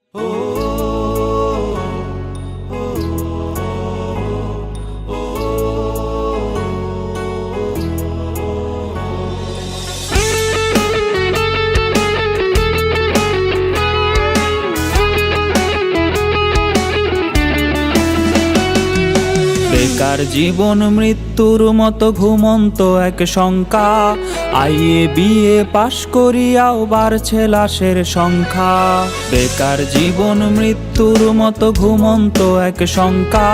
বেকার জীবন মৃত্যুর মতো ঘুমন্ত এক শঙ্কা। আইএ বিএ পাশ করিয়াও বাড়ছে লাশের সংখ্যা। বেকার জীবন মৃত্যুর মতো ঘুমন্ত এক শঙ্কা।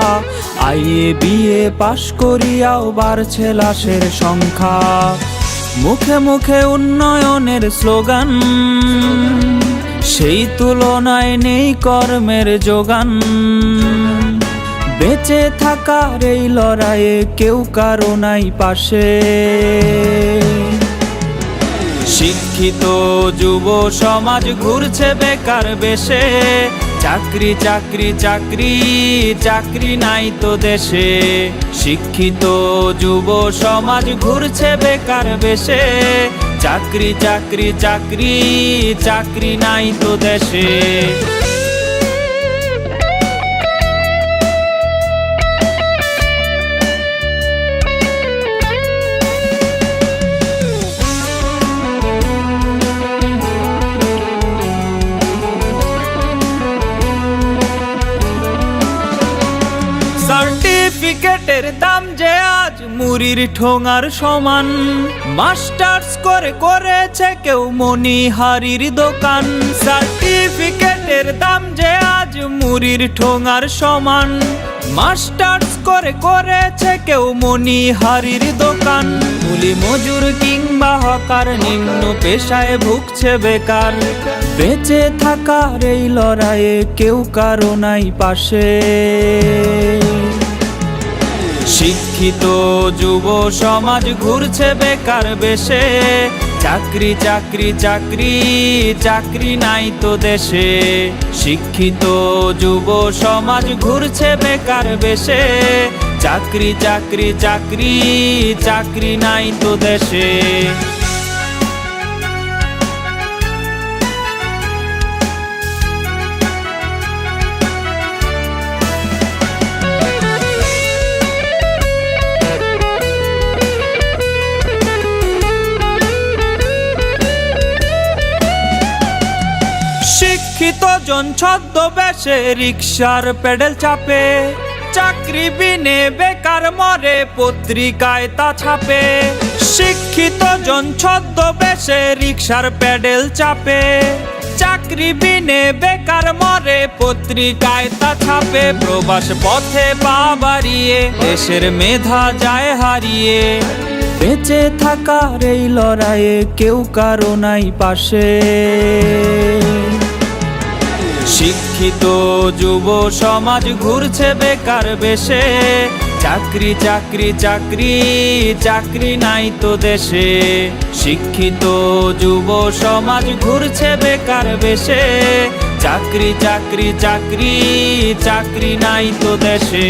আইএ বিএ পাশ করিয়াও বাড়ছে লাশের সংখ্যা। মুখে মুখে উন্নয়নের স্লোগান, সেই তুলনায় নেই কর্মের যোগান। বেঁচে থাকার এই লড়াইয়ে কেউ কারো নাই পাশে। শিক্ষিত যুব সমাজ ঘুরছে বেকার বেশে। চাকরি চাকরি চাকরি চাকরি নাই তো দেশে। শিক্ষিত যুব সমাজ ঘুরছে বেকার বেশে। চাকরি চাকরি চাকরি চাকরি নাই তো দেশে। সার্টিফিকেটের দাম যে আজ মুড়ির ঠোঙার সমান। মাস্টার্স করে করেছে কেউ মনিহারির দোকান। সার্টিফিকেটের দাম যে আজ মুড়ির ঠোঙার সমান। মাস্টার্স করে করেছে কেউ মনিহারির দোকান। কুলি মজুর কিংবা হকার নিম্ন পেশায় ভুগছে বেকার। বেঁচে থাকার এই লড়াইয়ে কেউ কারো নাই পাশে। শিক্ষিত যুব সমাজ ঘুরছে বেকার বেশে। চাকরি চাকরি চাকরি চাকরি নাই তো দেশে। শিক্ষিত যুব সমাজ ঘুরছে বেকার বেশে। চাকরি চাকরি চাকরি চাকরি নাই তো দেশে। শিক্ষিত জন ছদ্মবেশে রিকশার পেডেল চাপে। চাকরি বিনে বেকার মরে পত্রিকায় তা ছাপে। শিক্ষিত জন ছদ্মবেশে রিকশার পেডেল চাপে। চাকরি বিনে বেকার মরে পত্রিকায় তা ছাপে। প্রবাস পথে পা বাড়িয়ে দেশের মেধা যায় হারিয়ে। বেঁচে থাকার এই লড়াইয়ে কেউ কারো নাই পাশে। শিক্ষিত যুব সমাজ ঘুরছে বেকার বেশে। চাকরি চাকরি চাকরি চাকরি নাই তো দেশে। শিক্ষিত যুব সমাজ ঘুরছে বেকার বেশে। চাকরি চাকরি চাকরি চাকরি নাই তো দেশে।